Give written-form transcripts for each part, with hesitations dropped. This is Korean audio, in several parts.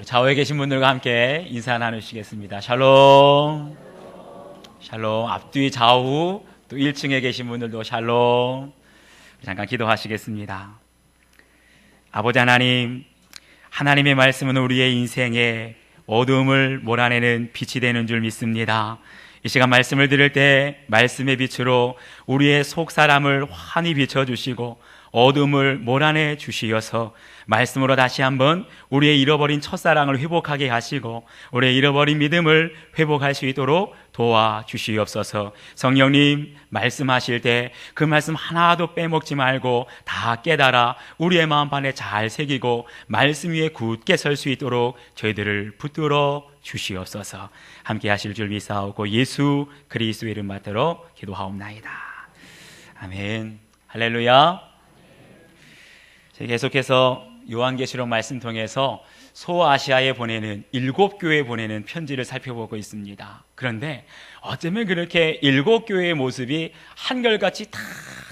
좌우에 계신 분들과 함께 인사 나누시겠습니다. 샬롬. 샬롬. 앞뒤 좌우 또 1층에 계신 분들도 샬롬. 잠깐 기도하시겠습니다. 아버지 하나님, 하나님의 말씀은 우리의 인생에 어두움을 몰아내는 빛이 되는 줄 믿습니다. 이 시간 말씀을 들을 때 말씀의 빛으로 우리의 속사람을 환히 비춰주시고 어둠을 몰아내 주시어서 말씀으로 다시 한번 우리의 잃어버린 첫사랑을 회복하게 하시고 우리의 잃어버린 믿음을 회복할 수 있도록 도와주시옵소서. 성령님, 말씀하실 때 그 말씀 하나도 빼먹지 말고 다 깨달아 우리의 마음판에 잘 새기고 말씀 위에 굳게 설 수 있도록 저희들을 붙들어 주시옵소서. 함께 하실 줄 믿사오고 예수 그리스도의 이름 받들어 기도하옵나이다. 아멘. 할렐루야. 계속해서 요한계시록 말씀 통해서 소아시아에 보내는 7교회에 보내는 편지를 살펴보고 있습니다. 그런데 어쩌면 그렇게 7교회의 모습이 한결같이 다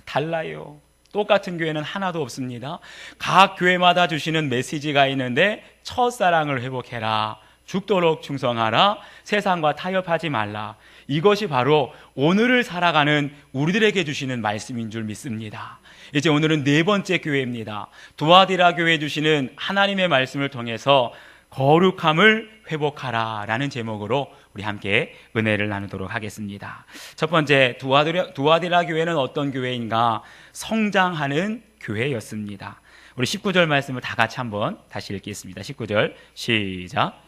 달라요. 똑같은 교회는 하나도 없습니다. 각 교회마다 주시는 메시지가 있는데 첫사랑을 회복해라, 죽도록 충성하라, 세상과 타협하지 말라. 이것이 바로 오늘을 살아가는 우리들에게 주시는 말씀인 줄 믿습니다. 이제 오늘은 4번째 교회입니다. 두아디라 교회에 주시는 하나님의 말씀을 통해서 거룩함을 회복하라 라는 제목으로 우리 함께 은혜를 나누도록 하겠습니다. 첫 번째, 두아디라 교회는 어떤 교회인가? 성장하는 교회였습니다. 우리 19절 말씀을 다 같이 한번 다시 읽겠습니다. 19절 시작.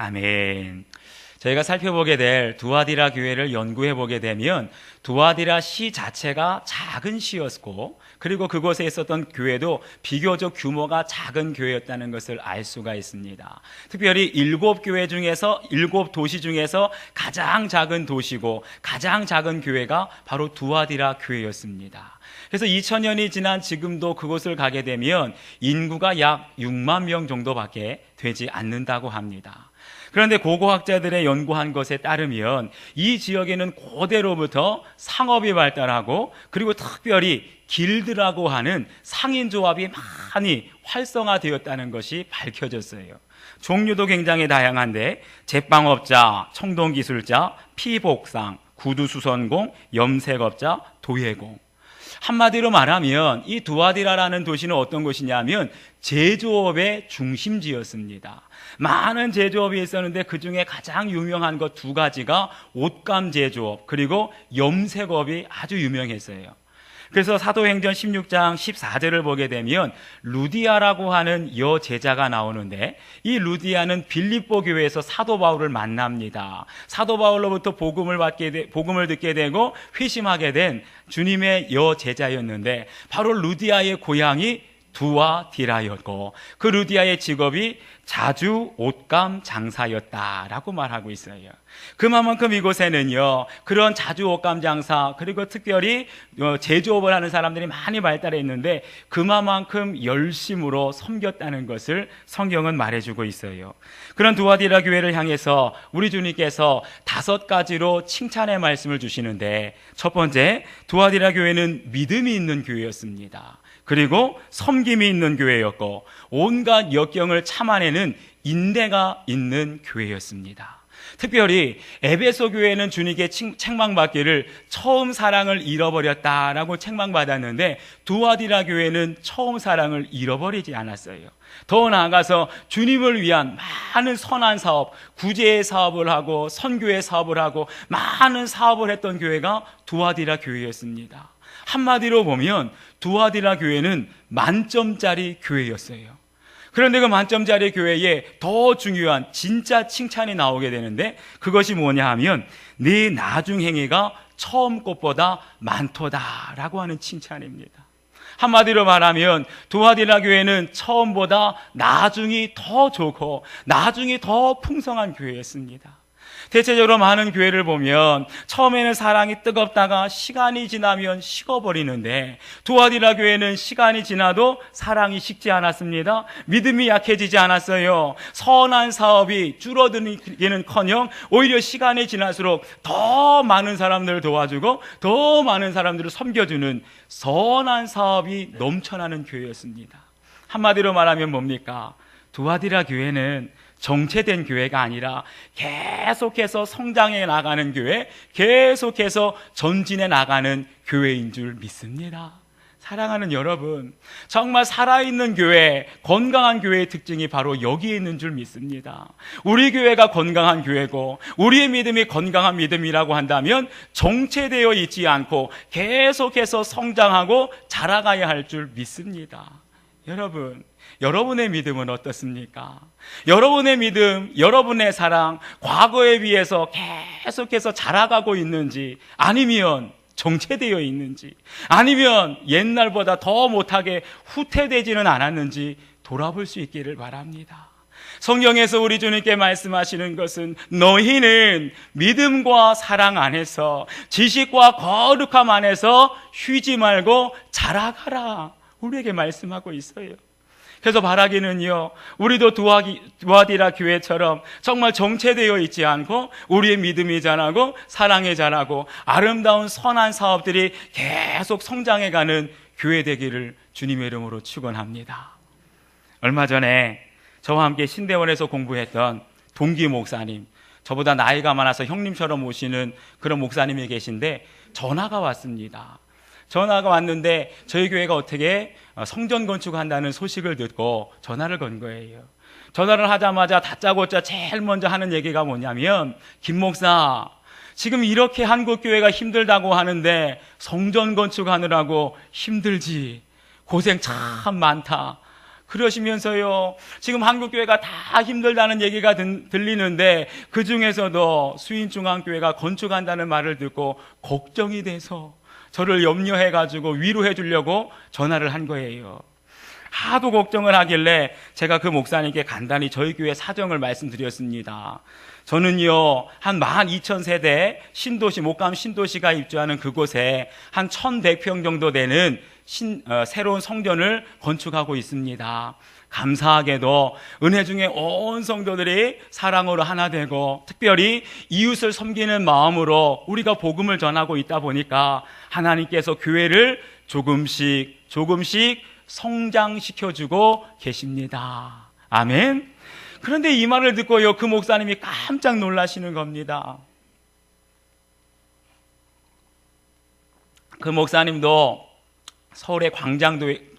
아멘. 저희가 살펴보게 될 두아디라 교회를 연구해 보게 되면 두아디라 시 자체가 작은 시였고, 그리고 그곳에 있었던 교회도 비교적 규모가 작은 교회였다는 것을 알 수가 있습니다. 특별히 7교회 중에서 7도시 중에서 가장 작은 도시고 가장 작은 교회가 바로 두아디라 교회였습니다. 그래서 2000년이 지난 지금도 그곳을 가게 되면 인구가 약 6만 명 정도밖에 되지 않는다고 합니다. 그런데 고고학자들의 연구한 것에 따르면 이 지역에는 고대로부터 상업이 발달하고, 그리고 특별히 길드라고 하는 상인조합이 많이 활성화되었다는 것이 밝혀졌어요. 종류도 굉장히 다양한데 제빵업자, 청동기술자, 피복상, 구두수선공, 염색업자, 도예공. 한마디로 말하면 이 두아디라라는 도시는 어떤 곳이냐면 제조업의 중심지였습니다. 많은 제조업이 있었는데 그 중에 가장 유명한 것 2가지가 옷감 제조업, 그리고 염색업이 아주 유명했어요. 그래서 사도행전 16장 14절을 보게 되면 루디아라고 하는 여제자가 나오는데, 이 루디아는 빌립보 교회에서 사도 바울을 만납니다. 사도 바울로부터 복음을 듣게 되고 회심하게 된 주님의 여제자였는데, 바로 루디아의 고향이 두아디라였고 그 루디아의 직업이 자주 옷감 장사였다라고 말하고 있어요. 그만큼 이곳에는요, 그런 자주 옷감 장사, 그리고 특별히 제조업을 하는 사람들이 많이 발달해 있는데 그만큼 열심으로 섬겼다는 것을 성경은 말해주고 있어요. 그런 두아디라 교회를 향해서 우리 주님께서 5가지로 칭찬의 말씀을 주시는데, 첫 번째, 두아디라 교회는 믿음이 있는 교회였습니다. 그리고 섬김이 있는 교회였고 온갖 역경을 참아내는 인내가 있는 교회였습니다. 특별히 에베소 교회는 주님께 책망받기를 처음 사랑을 잃어버렸다라고 책망받았는데, 두아디라 교회는 처음 사랑을 잃어버리지 않았어요. 더 나아가서 주님을 위한 많은 선한 사업, 구제의 사업을 하고 선교의 사업을 하고 많은 사업을 했던 교회가 두아디라 교회였습니다. 한마디로 보면 두아디라 교회는 만점짜리 교회였어요. 그런데 그 만점짜리 교회에 더 중요한 진짜 칭찬이 나오게 되는데, 그것이 뭐냐 하면 네 나중 행위가 처음 것보다 많도다라고 하는 칭찬입니다. 한마디로 말하면 두아디라 교회는 처음보다 나중이 더 좋고 나중이 더 풍성한 교회였습니다. 대체적으로 많은 교회를 보면 처음에는 사랑이 뜨겁다가 시간이 지나면 식어버리는데, 두아디라 교회는 시간이 지나도 사랑이 식지 않았습니다. 믿음이 약해지지 않았어요. 선한 사업이 줄어들기는커녕 오히려 시간이 지날수록 더 많은 사람들을 도와주고 더 많은 사람들을 섬겨주는 선한 사업이 넘쳐나는 교회였습니다. 한마디로 말하면 뭡니까? 두아디라 교회는 정체된 교회가 아니라 계속해서 성장해 나가는 교회, 계속해서 전진해 나가는 교회인 줄 믿습니다. 사랑하는 여러분, 정말 살아있는 교회, 건강한 교회의 특징이 바로 여기에 있는 줄 믿습니다. 우리 교회가 건강한 교회고 우리의 믿음이 건강한 믿음이라고 한다면 정체되어 있지 않고 계속해서 성장하고 자라가야 할 줄 믿습니다. 여러분, 여러분의 믿음은 어떻습니까? 여러분의 믿음, 여러분의 사랑, 과거에 비해서 계속해서 자라가고 있는지, 아니면 정체되어 있는지, 아니면 옛날보다 더 못하게 후퇴되지는 않았는지 돌아볼 수 있기를 바랍니다. 성경에서 우리 주님께 말씀하시는 것은 너희는 믿음과 사랑 안에서, 지식과 거룩함 안에서 쉬지 말고 자라가라, 우리에게 말씀하고 있어요. 그래서 바라기는요, 우리도 두아디라 교회처럼 정말 정체되어 있지 않고 우리의 믿음이 자라고 사랑이 자라고 아름다운 선한 사업들이 계속 성장해가는 교회 되기를 주님의 이름으로 축원합니다. 얼마 전에 저와 함께 신대원에서 공부했던 동기 목사님, 저보다 나이가 많아서 형님처럼 오시는 그런 목사님이 계신데 전화가 왔습니다. 전화가 왔는데 저희 교회가 어떻게 성전 건축한다는 소식을 듣고 전화를 건 거예요. 전화를 하자마자 다짜고짜 제일 먼저 하는 얘기가 뭐냐면, 김 목사, 지금 이렇게 한국 교회가 힘들다고 하는데 성전 건축하느라고 힘들지, 고생 참 많다. 그러시면서요, 지금 한국교회가 다 힘들다는 얘기가 들리는데 그 중에서도 수인중앙교회가 건축한다는 말을 듣고 걱정이 돼서 저를 염려해가지고 위로해 주려고 전화를 한 거예요. 하도 걱정을 하길래 제가 그 목사님께 간단히 저희 교회 사정을 말씀드렸습니다. 저는요, 한 12,000세대 신도시, 목감 신도시가 입주하는 그곳에 한 1,100평 정도 되는 새로운 성전을 건축하고 있습니다. 감사하게도 은혜 중에 온 성도들이 사랑으로 하나 되고 특별히 이웃을 섬기는 마음으로 우리가 복음을 전하고 있다 보니까 하나님께서 교회를 조금씩 성장시켜주고 계십니다. 아멘. 그런데 이 말을 듣고요, 그 목사님이 깜짝 놀라시는 겁니다. 그 목사님도 서울의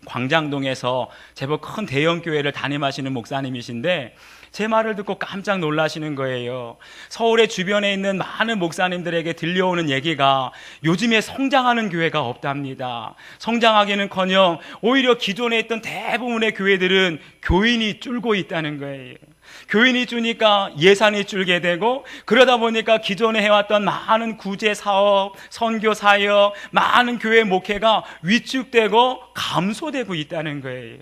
광장동에서 제법 큰 대형 교회를 담임하시는 목사님이신데 제 말을 듣고 깜짝 놀라시는 거예요. 서울의 주변에 있는 많은 목사님들에게 들려오는 얘기가 요즘에 성장하는 교회가 없답니다. 성장하기는커녕 오히려 기존에 있던 대부분의 교회들은 교인이 줄고 있다는 거예요. 교인이 주니까 예산이 줄게 되고, 그러다 보니까 기존에 해왔던 많은 구제 사업, 선교 사역, 많은 교회 목회가 위축되고 감소되고 있다는 거예요.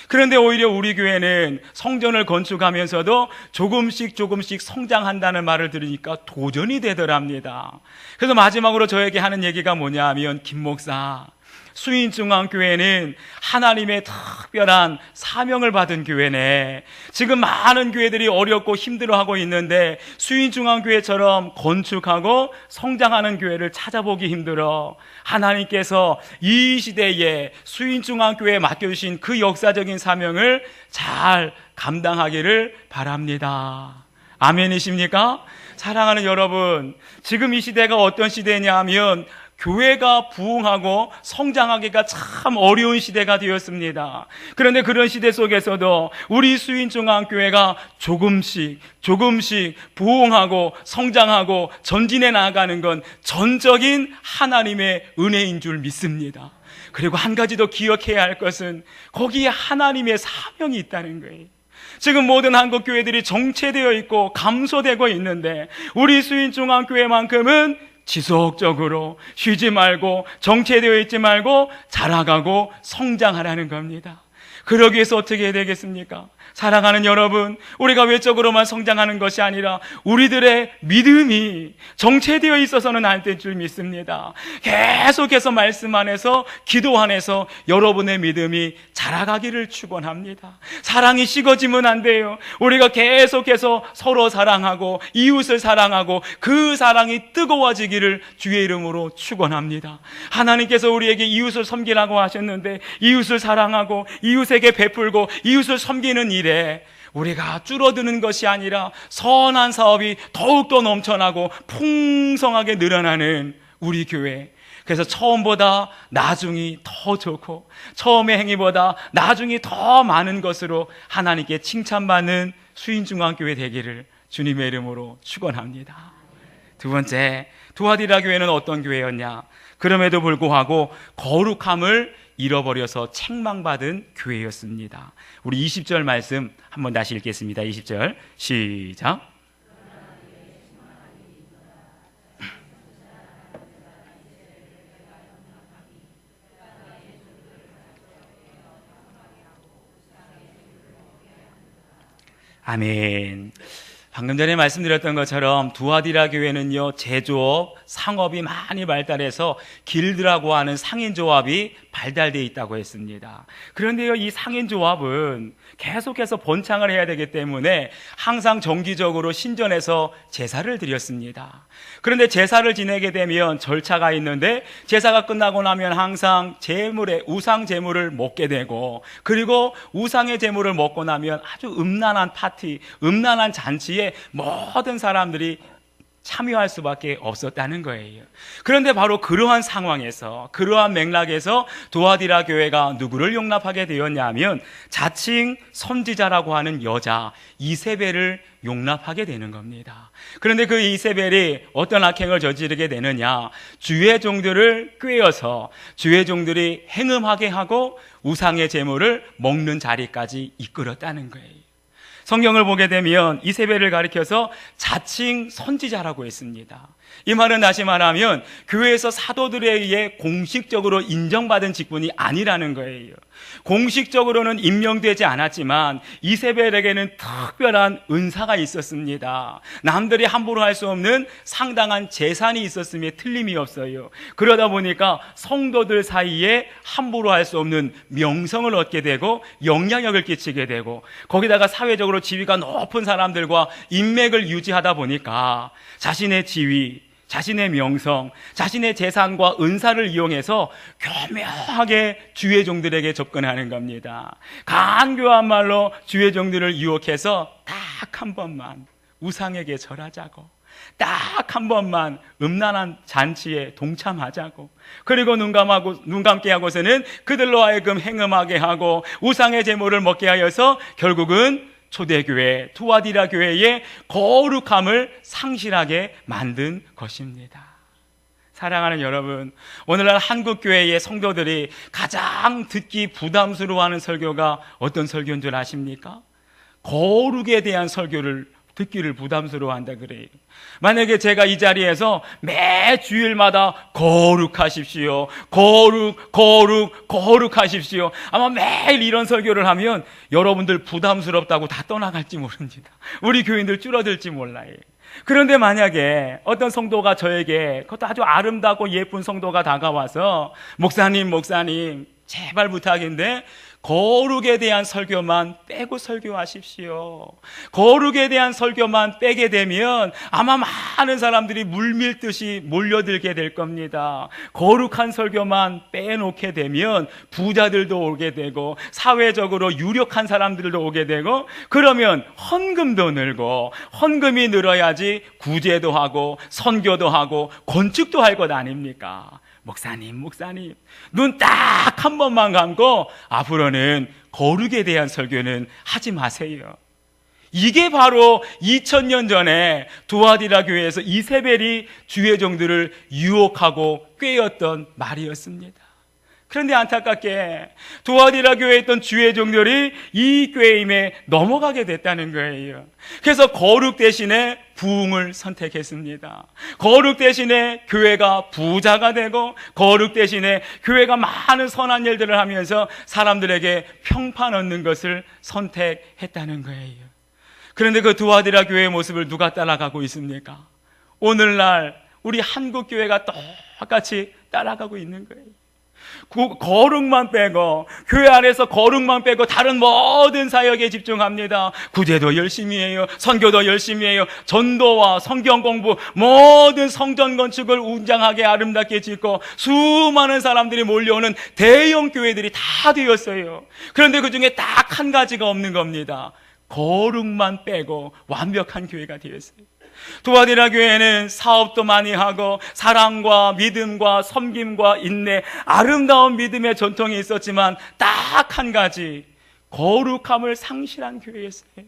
그런데 오히려 우리 교회는 성전을 건축하면서도 조금씩 성장한다는 말을 들으니까 도전이 되더랍니다. 그래서 마지막으로 저에게 하는 얘기가 뭐냐 하면, 김 목사, 수인중앙교회는 하나님의 특별한 사명을 받은 교회네. 지금 많은 교회들이 어렵고 힘들어하고 있는데 수인중앙교회처럼 건축하고 성장하는 교회를 찾아보기 힘들어. 하나님께서 이 시대에 수인중앙교회에 맡겨주신 그 역사적인 사명을 잘 감당하기를 바랍니다. 아멘이십니까? 사랑하는 여러분, 지금 이 시대가 어떤 시대냐 하면 교회가 부흥하고 성장하기가 참 어려운 시대가 되었습니다. 그런데 그런 시대 속에서도 우리 수인중앙교회가 조금씩 부흥하고 성장하고 전진해 나아가는 건 전적인 하나님의 은혜인 줄 믿습니다. 그리고 한 가지 더 기억해야 할 것은 거기에 하나님의 사명이 있다는 거예요. 지금 모든 한국 교회들이 정체되어 있고 감소되고 있는데 우리 수인중앙교회만큼은 지속적으로 쉬지 말고 정체되어 있지 말고 자라가고 성장하라는 겁니다. 그러기 위해서 어떻게 해야 되겠습니까? 사랑하는 여러분, 우리가 외적으로만 성장하는 것이 아니라 우리들의 믿음이 정체되어 있어서는 안 될 줄 믿습니다. 계속해서 말씀 안에서, 기도 안에서 여러분의 믿음이 자라가기를 축원합니다. 사랑이 식어지면 안 돼요. 우리가 계속해서 서로 사랑하고 이웃을 사랑하고 그 사랑이 뜨거워지기를 주의 이름으로 축원합니다. 하나님께서 우리에게 이웃을 섬기라고 하셨는데, 이웃을 사랑하고 이웃에게 베풀고 이웃을 섬기는 일에 우리가 줄어드는 것이 아니라 선한 사업이 더욱더 넘쳐나고 풍성하게 늘어나는 우리 교회. 그래서 처음보다 나중이 더 좋고 처음의 행위보다 나중이 더 많은 것으로 하나님께 칭찬받는 수인중앙교회 되기를 주님의 이름으로 축원합니다. 두 번째, 두아디라 교회는 어떤 교회였냐? 그럼에도 불구하고 거룩함을 잃어버려서 책망받은 교회였습니다. 우리 20절 말씀 한번 다시 읽겠습니다. 20절 시작. 아멘. 방금 전에 말씀드렸던 것처럼 두아디라 교회는요, 제조업, 상업이 많이 발달해서 길드라고 하는 상인조합이 발달되어 있다고 했습니다. 그런데요, 이 상인조합은 계속해서 번창을 해야 되기 때문에 항상 정기적으로 신전에서 제사를 드렸습니다. 그런데 제사를 지내게 되면 절차가 있는데, 제사가 끝나고 나면 항상 우상 제물을 먹게 되고, 그리고 우상의 제물을 먹고 나면 아주 음란한 파티, 음란한 잔치에 모든 사람들이 참여할 수밖에 없었다는 거예요. 그런데 바로 그러한 상황에서, 그러한 맥락에서 두아디라 교회가 누구를 용납하게 되었냐면 자칭 선지자라고 하는 여자 이세벨을 용납하게 되는 겁니다. 그런데 그 이세벨이 어떤 악행을 저지르게 되느냐? 주의 종들을 꾀어서 주의 종들이 행음하게 하고 우상의 제물을 먹는 자리까지 이끌었다는 거예요. 성경을 보게 되면 이세벨을 가리켜서 자칭 선지자라고 했습니다. 이 말은 다시 말하면 교회에서 사도들에 의해 공식적으로 인정받은 직분이 아니라는 거예요. 공식적으로는 임명되지 않았지만 이세벨에게는 특별한 은사가 있었습니다. 남들이 함부로 할 수 없는 상당한 재산이 있었음에 틀림이 없어요. 그러다 보니까 성도들 사이에 함부로 할 수 없는 명성을 얻게 되고 영향력을 끼치게 되고, 거기다가 사회적으로 지위가 높은 사람들과 인맥을 유지하다 보니까 자신의 지위, 자신의 명성, 자신의 재산과 은사를 이용해서 교묘하게 주의 종들에게 접근하는 겁니다. 간교한 말로 주의 종들을 유혹해서 딱 한 번만 우상에게 절하자고, 딱 한 번만 음란한 잔치에 동참하자고, 그리고 눈 감게 하고서는 그들로 하여금 행음하게 하고 우상의 제물을 먹게 하여서 결국은 초대교회, 두아디라 교회의 거룩함을 상실하게 만든 것입니다. 사랑하는 여러분, 오늘날 한국교회의 성도들이 가장 듣기 부담스러워하는 설교가 어떤 설교인 줄 아십니까? 거룩에 대한 설교를 듣기를 부담스러워한다 그래요. 만약에 제가 이 자리에서 매 주일마다 거룩하십시오, 거룩하십시오, 아마 매일 이런 설교를 하면 여러분들 부담스럽다고 다 떠나갈지 모릅니다. 우리 교인들 줄어들지 몰라요. 그런데 만약에 어떤 성도가 저에게, 그것도 아주 아름답고 예쁜 성도가 다가와서 목사님 제발 부탁인데 거룩에 대한 설교만 빼고 설교하십시오. 거룩에 대한 설교만 빼게 되면 아마 많은 사람들이 물밀듯이 몰려들게 될 겁니다. 거룩한 설교만 빼놓게 되면 부자들도 오게 되고 사회적으로 유력한 사람들도 오게 되고, 그러면 헌금도 늘고, 헌금이 늘어야지 구제도 하고 선교도 하고 건축도 할 것 아닙니까? 목사님 눈 딱 한 번만 감고 앞으로는 거룩에 대한 설교는 하지 마세요. 이게 바로 2000년 전에 두아디라 교회에서 이세벨이 주의 종들을 유혹하고 꾀었던 말이었습니다. 그런데 안타깝게 두아디라 교회에 있던 주의 종들이 이 교회임에 넘어가게 됐다는 거예요. 그래서 거룩 대신에 부흥을 선택했습니다. 거룩 대신에 교회가 부자가 되고, 거룩 대신에 교회가 많은 선한 일들을 하면서 사람들에게 평판 얻는 것을 선택했다는 거예요. 그런데 그 두아디라 교회의 모습을 누가 따라가고 있습니까? 오늘날 우리 한국 교회가 똑같이 따라가고 있는 거예요. 거룩만 빼고, 교회 안에서 거룩만 빼고 다른 모든 사역에 집중합니다. 구제도 열심히 해요. 선교도 열심히 해요. 전도와 성경 공부, 모든 성전 건축을 웅장하게 아름답게 짓고 수많은 사람들이 몰려오는 대형 교회들이 다 되었어요. 그런데 그 중에 딱 한 가지가 없는 겁니다. 거룩만 빼고 완벽한 교회가 되었어요. 두아디라 교회는 사업도 많이 하고 사랑과 믿음과 섬김과 인내, 아름다운 믿음의 전통이 있었지만 딱 한 가지, 거룩함을 상실한 교회였어요.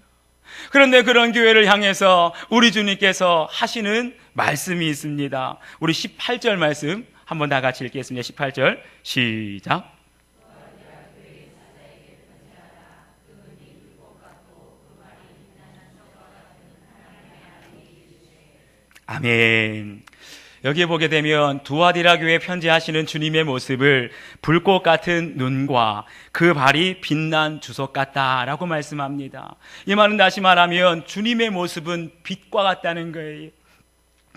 그런데 그런 교회를 향해서 우리 주님께서 하시는 말씀이 있습니다. 우리 18절 말씀 한번 다 같이 읽겠습니다. 18절 시작. 아멘. 여기에 보게 되면 두아디라 교회에 편지하시는 주님의 모습을 불꽃 같은 눈과 그 발이 빛난 주석 같다라고 말씀합니다. 이 말은 다시 말하면 주님의 모습은 빛과 같다는 거예요.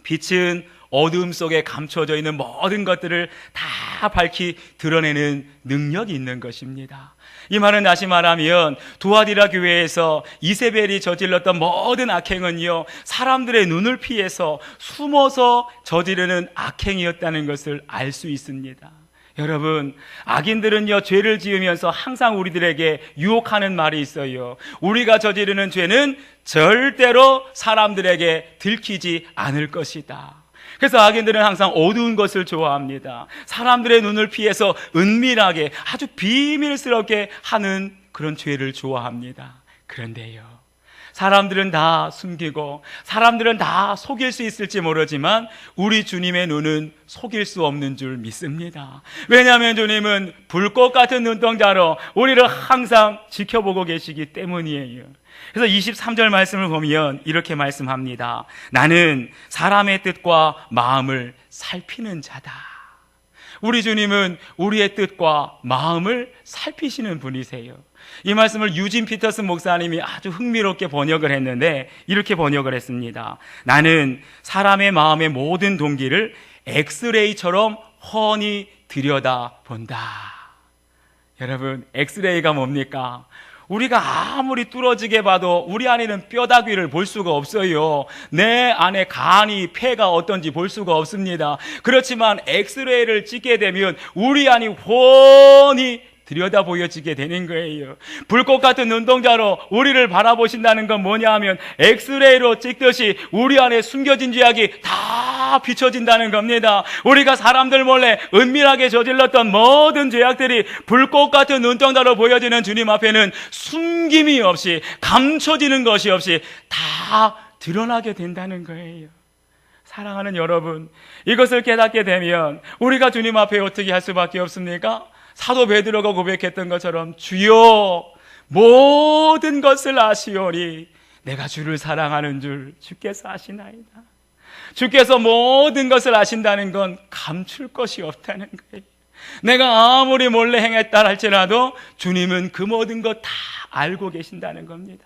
빛은 어두움 속에 감춰져 있는 모든 것들을 다 밝히 드러내는 능력이 있는 것입니다. 이 말은 다시 말하면 두아디라 교회에서 이세벨이 저질렀던 모든 악행은요, 사람들의 눈을 피해서 숨어서 저지르는 악행이었다는 것을 알 수 있습니다. 여러분, 악인들은요, 죄를 지으면서 항상 우리들에게 유혹하는 말이 있어요. 우리가 저지르는 죄는 절대로 사람들에게 들키지 않을 것이다. 그래서 악인들은 항상 어두운 것을 좋아합니다. 사람들의 눈을 피해서 은밀하게, 아주 비밀스럽게 하는 그런 죄를 좋아합니다. 그런데요, 사람들은 다 숨기고 사람들은 다 속일 수 있을지 모르지만 우리 주님의 눈은 속일 수 없는 줄 믿습니다. 왜냐하면 주님은 불꽃 같은 눈동자로 우리를 항상 지켜보고 계시기 때문이에요. 그래서 23절 말씀을 보면 이렇게 말씀합니다. 나는 사람의 뜻과 마음을 살피는 자다. 우리 주님은 우리의 뜻과 마음을 살피시는 분이세요. 이 말씀을 유진 피터슨 목사님이 아주 흥미롭게 번역을 했는데 이렇게 번역을 했습니다. 나는 사람의 마음의 모든 동기를 엑스레이처럼 훤히 들여다본다. 여러분, 엑스레이가 뭡니까? 우리가 아무리 뚫어지게 봐도 우리 안에는 뼈다귀를 볼 수가 없어요. 내 안에 간이, 폐가 어떤지 볼 수가 없습니다. 그렇지만 엑스레이를 찍게 되면 우리 안이 훤히 들여다 보여지게 되는 거예요. 불꽃 같은 눈동자로 우리를 바라보신다는 건 뭐냐 하면 엑스레이로 찍듯이 우리 안에 숨겨진 죄악이 다 비춰진다는 겁니다. 우리가 사람들 몰래 은밀하게 저질렀던 모든 죄악들이 불꽃 같은 눈동자로 보여지는 주님 앞에는 숨김이 없이, 감춰지는 것이 없이 다 드러나게 된다는 거예요. 사랑하는 여러분, 이것을 깨닫게 되면 우리가 주님 앞에 어떻게 할 수밖에 없습니까? 사도 베드로가 고백했던 것처럼 주여 모든 것을 아시오니 내가 주를 사랑하는 줄 주께서 아시나이다. 주께서 모든 것을 아신다는 건 감출 것이 없다는 거예요. 내가 아무리 몰래 행했다 할지라도 주님은 그 모든 것 다 알고 계신다는 겁니다.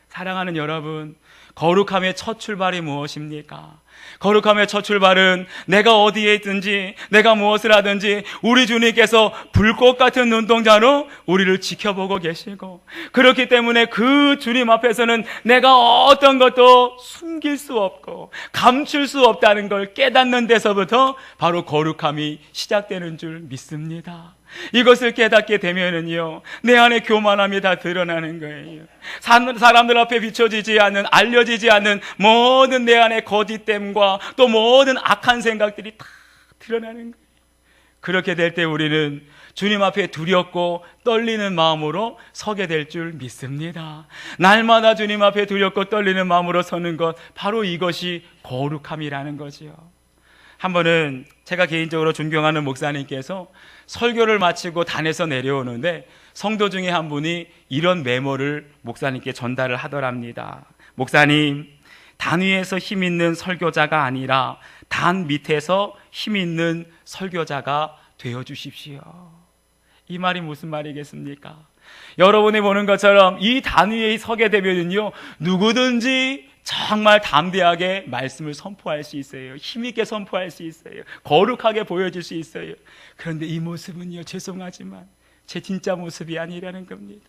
사랑하는 여러분, 거룩함의 첫 출발이 무엇입니까? 거룩함의 첫 출발은 내가 어디에 있든지 내가 무엇을 하든지 우리 주님께서 불꽃 같은 눈동자로 우리를 지켜보고 계시고, 그렇기 때문에 그 주님 앞에서는 내가 어떤 것도 숨길 수 없고 감출 수 없다는 걸 깨닫는 데서부터 바로 거룩함이 시작되는 줄 믿습니다. 이것을 깨닫게 되면은요, 내 안에 교만함이 다 드러나는 거예요. 사람들 앞에 비춰지지 않는, 알려지지 않는 모든 내 안의 거짓됨과 또 모든 악한 생각들이 다 드러나는 거예요. 그렇게 될 때 우리는 주님 앞에 두렵고 떨리는 마음으로 서게 될 줄 믿습니다. 날마다 주님 앞에 두렵고 떨리는 마음으로 서는 것, 바로 이것이 거룩함이라는 거죠. 한 번은 제가 개인적으로 존경하는 목사님께서 설교를 마치고 단에서 내려오는데 성도 중에 한 분이 이런 메모를 목사님께 전달을 하더랍니다. 목사님, 단 위에서 힘 있는 설교자가 아니라 단 밑에서 힘 있는 설교자가 되어주십시오. 이 말이 무슨 말이겠습니까? 여러분이 보는 것처럼 이 단 위에 서게 되면요, 누구든지 정말 담대하게 말씀을 선포할 수 있어요. 힘있게 선포할 수 있어요. 거룩하게 보여줄 수 있어요. 그런데 이 모습은요, 죄송하지만 제 진짜 모습이 아니라는 겁니다.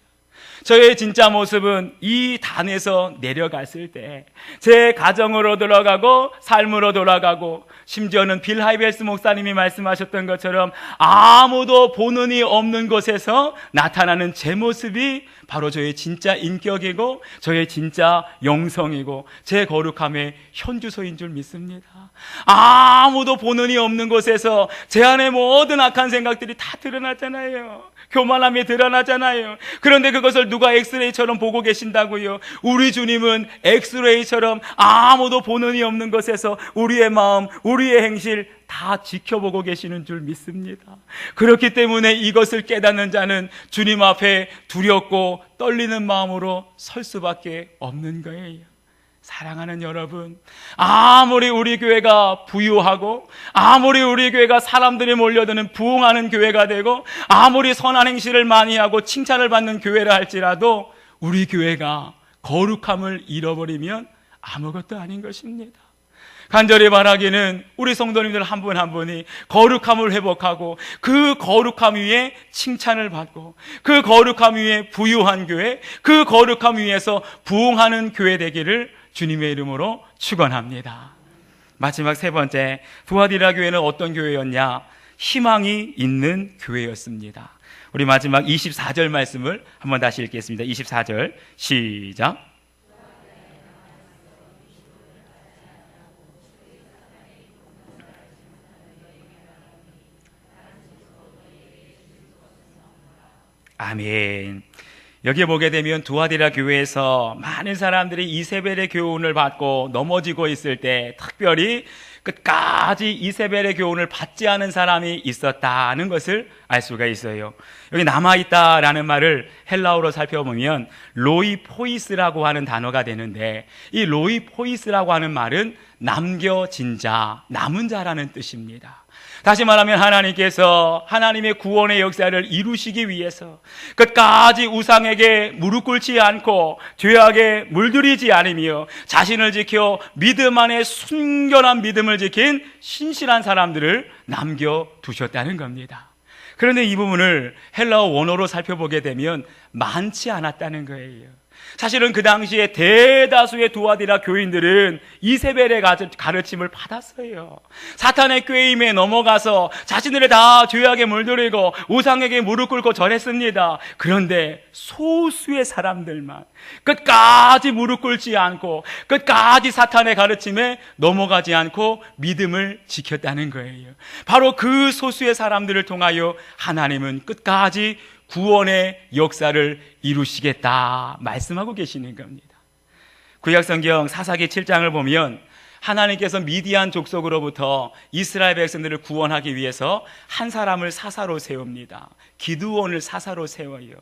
저의 진짜 모습은 이 단에서 내려갔을 때 제 가정으로 돌아가고 삶으로 돌아가고, 심지어는 빌 하이벨스 목사님이 말씀하셨던 것처럼 아무도 보는 이 없는 곳에서 나타나는 제 모습이 바로 저의 진짜 인격이고 저의 진짜 영성이고 제 거룩함의 현주소인 줄 믿습니다. 아무도 보는 이 없는 곳에서 제 안에 모든 악한 생각들이 다 드러나잖아요. 교만함이 드러나잖아요. 그런데 그것을 누가 엑스레이처럼 보고 계신다고요? 우리 주님은 엑스레이처럼 아무도 보는 이 없는 곳에서 우리의 마음, 우리의 행실 다 지켜보고 계시는 줄 믿습니다. 그렇기 때문에 이것을 깨닫는 자는 주님 앞에 두렵고 떨리는 마음으로 설 수밖에 없는 거예요. 사랑하는 여러분, 아무리 우리 교회가 부유하고 아무리 우리 교회가 사람들이 몰려드는 부흥하는 교회가 되고 아무리 선한 행실을 많이 하고 칭찬을 받는 교회라 할지라도 우리 교회가 거룩함을 잃어버리면 아무것도 아닌 것입니다. 간절히 바라기는 우리 성도님들 한 분 한 분이 거룩함을 회복하고 그 거룩함 위에 칭찬을 받고 그 거룩함 위에 부유한 교회, 그 거룩함 위에서 부흥하는 교회 되기를 주님의 이름으로 축원합니다. 마지막 세 번째, 두아디라 교회는 어떤 교회였냐? 희망이 있는 교회였습니다. 우리 마지막 24절 말씀을 한번 다시 읽겠습니다. 24절 시작. 아멘. 여기에 보게 되면 두아디라 교회에서 많은 사람들이 이세벨의 교훈을 받고 넘어지고 있을 때 특별히 끝까지 이세벨의 교훈을 받지 않은 사람이 있었다는 것을 알 수가 있어요. 여기 남아있다라는 말을 헬라어로 살펴보면 로이포이스라고 하는 단어가 되는데, 이 로이포이스라고 하는 말은 남겨진 자, 남은 자라는 뜻입니다. 다시 말하면 하나님께서 하나님의 구원의 역사를 이루시기 위해서 끝까지 우상에게 무릎 꿇지 않고 죄악에 물들이지 않으며 자신을 지켜 믿음 안에 순결한 믿음을 지킨 신실한 사람들을 남겨두셨다는 겁니다. 그런데 이 부분을 헬라어 원어로 살펴보게 되면 많지 않았다는 거예요. 사실은 그 당시에 대다수의 두아디라 교인들은 이세벨의 가르침을 받았어요. 사탄의 꾀임에 넘어가서 자신들을 다 죄악에 물들이고 우상에게 무릎 꿇고 절했습니다. 그런데 소수의 사람들만 끝까지 무릎 꿇지 않고 끝까지 사탄의 가르침에 넘어가지 않고 믿음을 지켰다는 거예요. 바로 그 소수의 사람들을 통하여 하나님은 끝까지 구원의 역사를 이루시겠다 말씀하고 계시는 겁니다. 구약성경 사사기 7장을 보면 하나님께서 미디안 족속으로부터 이스라엘 백성들을 구원하기 위해서 한 사람을 사사로 세웁니다. 기드온을 사사로 세워요.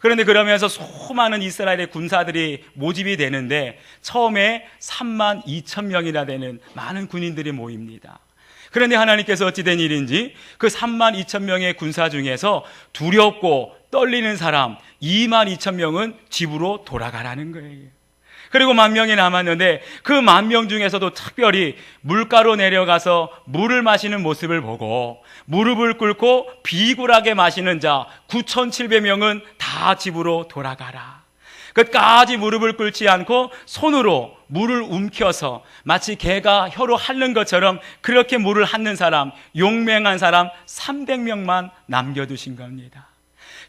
그런데 그러면서 수많은 이스라엘의 군사들이 모집이 되는데 처음에 3만 2천 명이나 되는 많은 군인들이 모입니다. 그런데 하나님께서 어찌된 일인지 그 3만 2천 명의 군사 중에서 두렵고 떨리는 사람 2만 2천 명은 집으로 돌아가라는 거예요. 그리고 10,000명이 남았는데 그 10,000명 중에서도 특별히 물가로 내려가서 물을 마시는 모습을 보고 무릎을 꿇고 비굴하게 마시는 자 9,700명은 다 집으로 돌아가라. 끝까지 무릎을 꿇지 않고 손으로 물을 움켜서 마치 개가 혀로 핥는 것처럼 그렇게 물을 핥는 사람, 용맹한 사람 300명만 남겨두신 겁니다.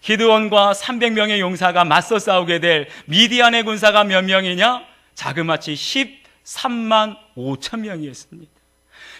기드온과 300명의 용사가 맞서 싸우게 될 미디안의 군사가 몇 명이냐? 자그마치 13만 5천 명이었습니다.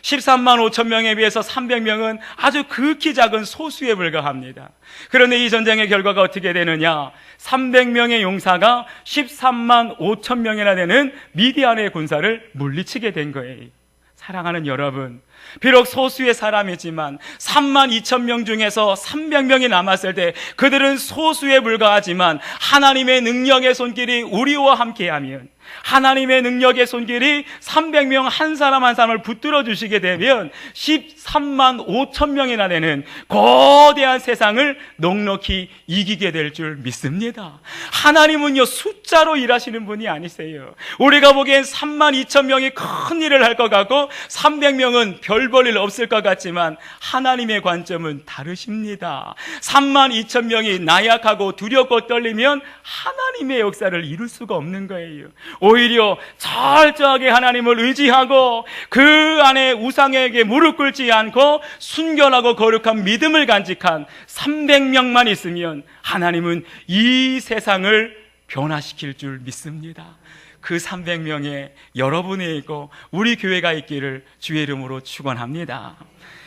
13만 5천 명에 비해서 300명은 아주 극히 작은 소수에 불과합니다. 그런데 이 전쟁의 결과가 어떻게 되느냐? 300명의 용사가 13만 5천 명이나 되는 미디안의 군사를 물리치게 된 거예요. 사랑하는 여러분, 비록 소수의 사람이지만 3만 2천 명 중에서 300명이 남았을 때 그들은 소수에 불과하지만 하나님의 능력의 손길이 우리와 함께하면, 하나님의 능력의 손길이 300명 한 사람 한 사람을 붙들어 주시게 되면 13만 5천 명이나 되는 거대한 세상을 넉넉히 이기게 될 줄 믿습니다. 하나님은요, 숫자로 일하시는 분이 아니세요. 우리가 보기엔 3만 2천 명이 큰 일을 할 것 같고 300명은 별 볼 일 없을 것 같지만 하나님의 관점은 다르십니다. 3만 2천 명이 나약하고 두렵고 떨리면 하나님의 역사를 이룰 수가 없는 거예요. 오히려 철저하게 하나님을 의지하고 그 안에 우상에게 무릎 꿇지 않고 순결하고 거룩한 믿음을 간직한 300명만 있으면 하나님은 이 세상을 변화시킬 줄 믿습니다. 그 300명의 여러분이 있고 우리 교회가 있기를 주의 이름으로 축원합니다.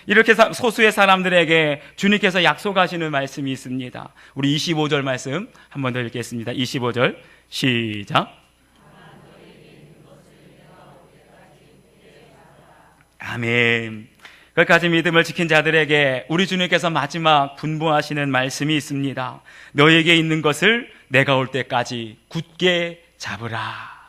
이렇게 소수의 사람들에게 주님께서 약속하시는 말씀이 있습니다. 우리 25절 말씀 한 번 더 읽겠습니다. 25절 시작. 아멘. 끝까지 믿음을 지킨 자들에게 우리 주님께서 마지막 분부하시는 말씀이 있습니다. 너에게 있는 것을 내가 올 때까지 굳게 잡으라.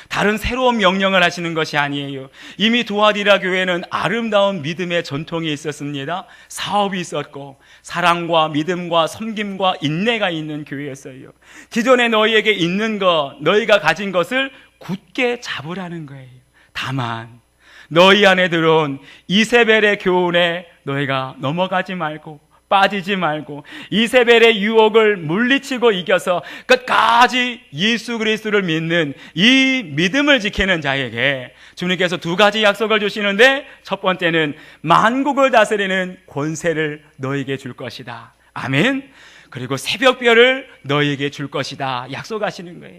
다른 새로운 명령을 하시는 것이 아니에요. 이미 두아디라 교회는 아름다운 믿음의 전통이 있었습니다. 사업이 있었고 사랑과 믿음과 섬김과 인내가 있는 교회였어요. 기존에 너희에게 있는 것, 너희가 가진 것을 굳게 잡으라는 거예요. 다만 너희 안에 들어온 이세벨의 교훈에 너희가 넘어가지 말고 빠지지 말고 이세벨의 유혹을 물리치고 이겨서 끝까지 예수 그리스도를 믿는 이 믿음을 지키는 자에게 주님께서 두 가지 약속을 주시는데, 첫 번째는 만국을 다스리는 권세를 너에게 줄 것이다. 아멘. 그리고 새벽별을 너에게 줄 것이다. 약속하시는 거예요.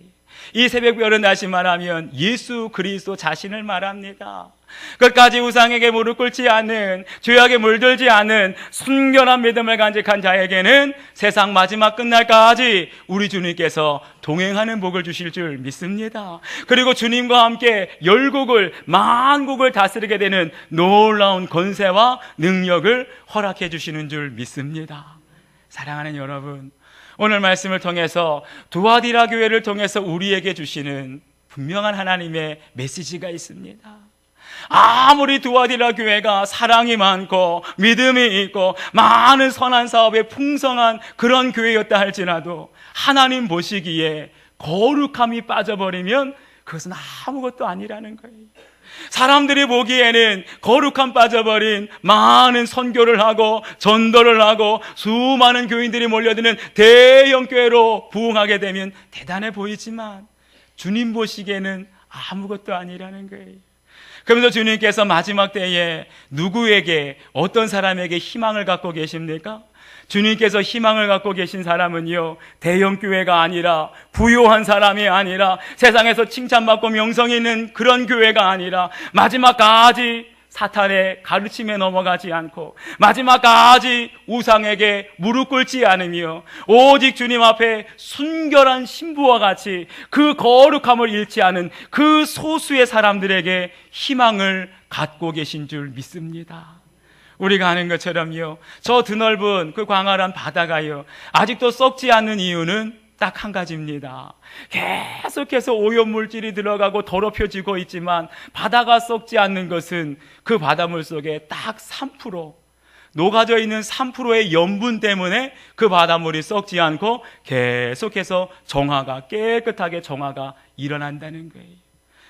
이 새벽별은 다시 말하면 예수 그리스도 자신을 말합니다. 끝까지 우상에게 무릎 꿇지 않는, 죄악에 물들지 않는 순결한 믿음을 간직한 자에게는 세상 마지막 끝날까지 우리 주님께서 동행하는 복을 주실 줄 믿습니다. 그리고 주님과 함께 열국을, 만국을 다스리게 되는 놀라운 권세와 능력을 허락해 주시는 줄 믿습니다. 사랑하는 여러분, 오늘 말씀을 통해서 두아디라 교회를 통해서 우리에게 주시는 분명한 하나님의 메시지가 있습니다. 아무리 두아디라 교회가 사랑이 많고 믿음이 있고 많은 선한 사업에 풍성한 그런 교회였다 할지라도 하나님 보시기에 거룩함이 빠져버리면 그것은 아무것도 아니라는 거예요. 사람들이 보기에는 거룩함 빠져버린 많은 선교를 하고 전도를 하고 수많은 교인들이 몰려드는 대형 교회로 부흥하게 되면 대단해 보이지만 주님 보시기에는 아무것도 아니라는 거예요. 그러면서 주님께서 마지막 때에 누구에게, 어떤 사람에게 희망을 갖고 계십니까? 주님께서 희망을 갖고 계신 사람은요, 대형 교회가 아니라, 부유한 사람이 아니라, 세상에서 칭찬받고 명성이 있는 그런 교회가 아니라, 마지막까지 사탄의 가르침에 넘어가지 않고 마지막까지 우상에게 무릎 꿇지 않으며 오직 주님 앞에 순결한 신부와 같이 그 거룩함을 잃지 않은 그 소수의 사람들에게 희망을 갖고 계신 줄 믿습니다. 우리가 아는 것처럼요, 저 드넓은 그 광활한 바다가요 아직도 썩지 않는 이유는 딱 한 가지입니다. 계속해서 오염물질이 들어가고 더럽혀지고 있지만 바다가 썩지 않는 것은 그 바닷물 속에 딱 3%, 녹아져 있는 3%의 염분 때문에 그 바닷물이 썩지 않고 계속해서 정화가, 깨끗하게 정화가 일어난다는 거예요.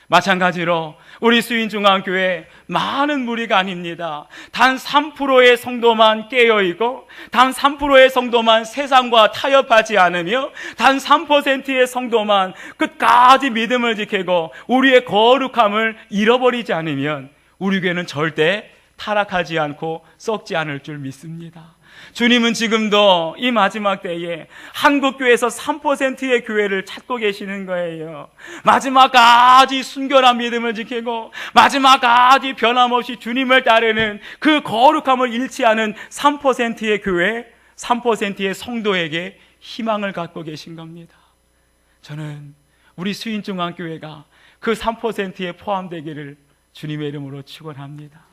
마찬가지로 우리 수인중앙교회 많은 무리가 아닙니다. 단 3%의 성도만 깨어있고 단 3%의 성도만 세상과 타협하지 않으며 단 3%의 성도만 끝까지 믿음을 지키고 우리의 거룩함을 잃어버리지 않으면 우리 교회는 절대 타락하지 않고 썩지 않을 줄 믿습니다. 주님은 지금도 이 마지막 때에 한국교회에서 3%의 교회를 찾고 계시는 거예요. 마지막까지 순결한 믿음을 지키고 마지막까지 변함없이 주님을 따르는 그 거룩함을 잃지 않은 3%의 교회, 3%의 성도에게 희망을 갖고 계신 겁니다. 저는 우리 수인중앙교회가 그 3%에 포함되기를 주님의 이름으로 축원합니다.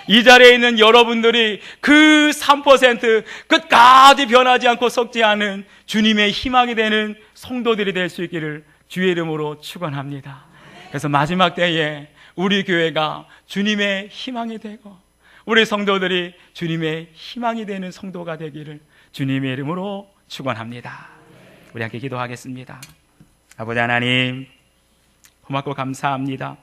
이 자리에 있는 여러분들이 그 3% 끝까지 변하지 않고 썩지 않은 주님의 희망이 되는 성도들이 될 수 있기를 주의 이름으로 축원합니다. 그래서 마지막 때에 우리 교회가 주님의 희망이 되고 우리 성도들이 주님의 희망이 되는 성도가 되기를 주님의 이름으로 축원합니다. 우리 함께 기도하겠습니다. 아버지 하나님, 고맙고 감사합니다.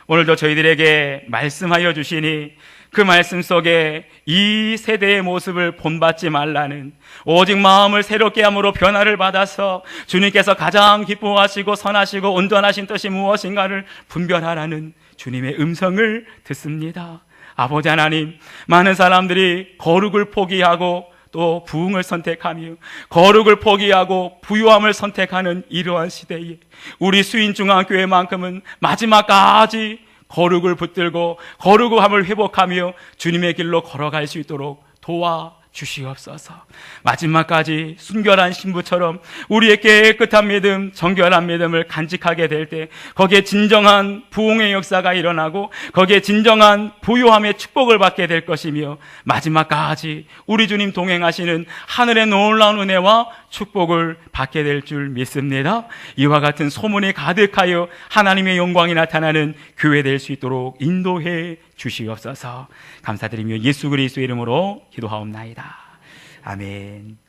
오늘도 저희들에게 말씀하여 주시니 그 말씀 속에 이 세대의 모습을 본받지 말라는, 오직 마음을 새롭게 함으로 변화를 받아서 주님께서 가장 기뻐하시고 선하시고 온전하신 뜻이 무엇인가를 분별하라는 주님의 음성을 듣습니다. 아버지 하나님, 많은 사람들이 거룩을 포기하고 또 부흥을 선택하며 거룩을 포기하고 부유함을 선택하는 이러한 시대에 우리 수인중앙교회만큼은 마지막까지 거룩을 붙들고 거룩함을 회복하며 주님의 길로 걸어갈 수 있도록 도와주시옵소서. 마지막까지 순결한 신부처럼 우리의 깨끗한 믿음, 정결한 믿음을 간직하게 될 때 거기에 진정한 부흥의 역사가 일어나고 거기에 진정한 부유함의 축복을 받게 될 것이며 마지막까지 우리 주님 동행하시는 하늘의 놀라운 은혜와 축복을 받게 될 줄 믿습니다. 이와 같은 소문이 가득하여 하나님의 영광이 나타나는 교회 될 수 있도록 인도해 주시옵소서. 감사드리며 예수 그리스도의 이름으로 기도하옵나이다. 아멘.